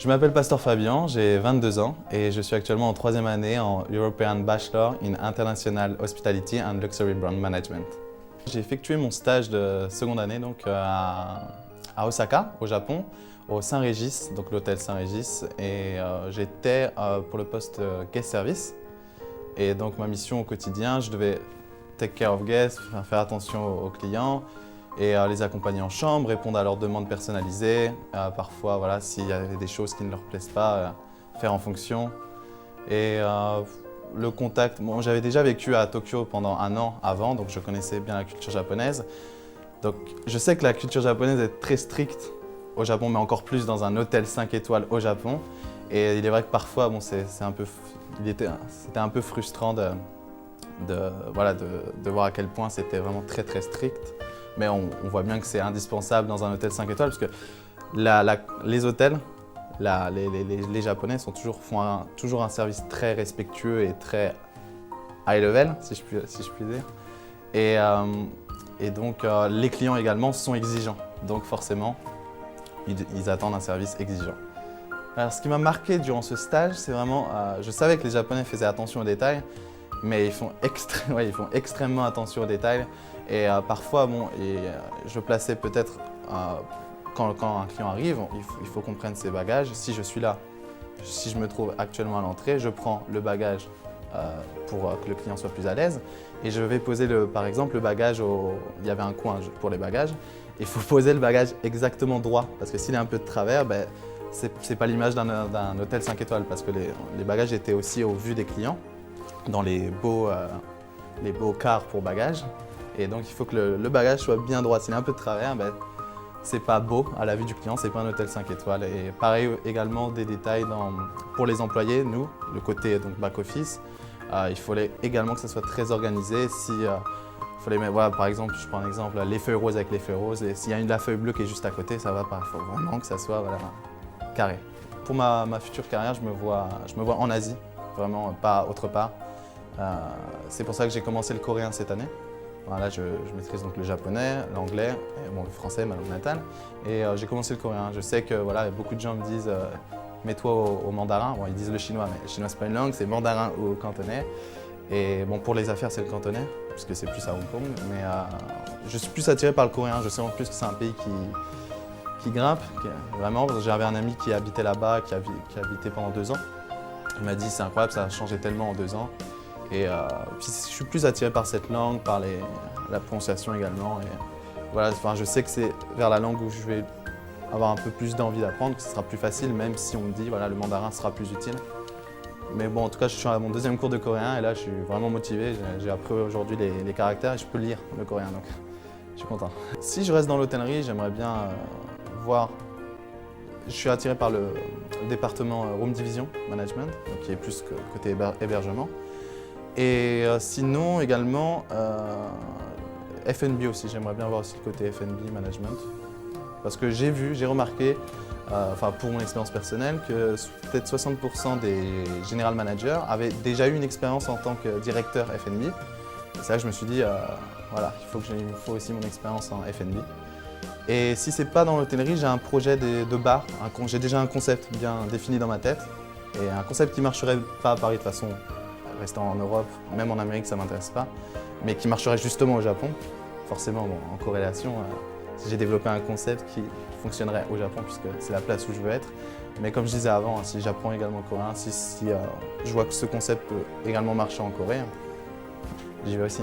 Je m'appelle Pastor Fabien, j'ai 22 ans et je suis actuellement en troisième année en European Bachelor in International Hospitality and Luxury Brand Management. J'ai effectué mon stage de seconde année donc, à Osaka, au Japon, au Saint-Régis, donc l'hôtel Saint-Régis, et j'étais pour le poste guest service. Et donc ma mission au quotidien, je devais take care of guests, faire attention aux clients et les accompagner en chambre, répondre à leurs demandes personnalisées, parfois voilà, s'il y avait des choses qui ne leur plaisent pas, faire en fonction. Et le contact, bon, j'avais déjà vécu à Tokyo pendant 1 an avant, donc je connaissais bien la culture japonaise. Donc je sais que la culture japonaise est très stricte au Japon, mais encore plus dans un hôtel 5 étoiles au Japon. Et il est vrai que parfois, bon, c'était un peu frustrant de voir à quel point c'était vraiment très très strict. Mais on voit bien que c'est indispensable dans un hôtel 5 étoiles parce que les hôtels, les Japonais font toujours un service très respectueux et très high level, si je puis dire. Et donc les clients également sont exigeants. Donc forcément, ils attendent un service exigeant. Alors, ce qui m'a marqué durant ce stage, c'est vraiment, je savais que les Japonais faisaient attention aux détails, mais ils font extrêmement attention aux détails. Et parfois, bon, je plaçais peut-être, quand un client arrive, il faut qu'on prenne ses bagages. Si je suis là, si je me trouve actuellement à l'entrée, je prends le bagage pour que le client soit plus à l'aise. Et je vais poser, par exemple, le bagage, il y avait un coin pour les bagages. Il faut poser le bagage exactement droit, parce que s'il est un peu de travers, ben, c'est pas l'image d'un hôtel 5 étoiles, parce que les bagages étaient aussi au vu des clients, dans les beaux cars pour bagages. Et donc il faut que le bagage soit bien droit. S'il est un peu de travers, ben, c'est pas beau à la vue du client, c'est pas un hôtel 5 étoiles. Et pareil également des détails pour les employés, nous, le côté back-office. Il fallait également que ça soit très organisé. Faut les mettre, voilà, par exemple, je prends un exemple, les feuilles roses avec les feuilles roses. Et s'il y a la feuille bleue qui est juste à côté, ça va pas. Il faut vraiment que ça soit voilà, carré. Pour ma future carrière, je me vois en Asie, vraiment pas autre part. C'est pour ça que j'ai commencé le coréen cette année. Voilà, je maîtrise donc le japonais, l'anglais, et bon, le français, ma langue natale. Et j'ai commencé le coréen. Je sais que voilà, beaucoup de gens me disent mets-toi au mandarin. Bon, ils disent le chinois, mais le chinois c'est pas une langue, c'est mandarin ou cantonais. Et bon, pour les affaires, c'est le cantonais, puisque c'est plus à Hong Kong. Mais je suis plus attiré par le coréen. Je sais en plus que c'est un pays qui grimpe, vraiment. J'avais un ami qui habitait là-bas, qui habitait pendant 2 ans. Il m'a dit c'est incroyable, ça a changé tellement en 2 ans. Et puis je suis plus attiré par cette langue, par la prononciation également. Et voilà, enfin, je sais que c'est vers la langue où je vais avoir un peu plus d'envie d'apprendre, que ce sera plus facile, même si on me dit voilà, le mandarin sera plus utile. Mais bon, en tout cas, je suis à mon 2e cours de coréen et là, je suis vraiment motivé. J'ai appris aujourd'hui les caractères et je peux lire le coréen, donc je suis content. Si je reste dans l'hôtellerie, j'aimerais bien voir. Je suis attiré par le département Room Division Management, donc qui est plus côté hébergement. Et sinon également F&B aussi, j'aimerais bien voir aussi le côté F&B Management. Parce que j'ai c'est pour mon expérience personnelle, que peut-être 60% des general managers avaient déjà eu une expérience en tant que directeur F&B. C'est là que je me suis dit, voilà, il me faut aussi mon expérience en F&B. Et si c'est pas dans l'hôtellerie, j'ai un projet de bar, j'ai déjà un concept bien défini dans ma tête. Et un concept qui ne marcherait pas à Paris de toute façon, restant en Europe, même en Amérique, ça ne m'intéresse pas, mais qui marcherait justement au Japon. Forcément, bon, en corrélation, j'ai développé un concept qui fonctionnerait au Japon puisque c'est la place où je veux être. Mais comme je disais avant, si j'apprends également le coréen, si je vois que ce concept peut également marcher en Corée, j'y vais aussi.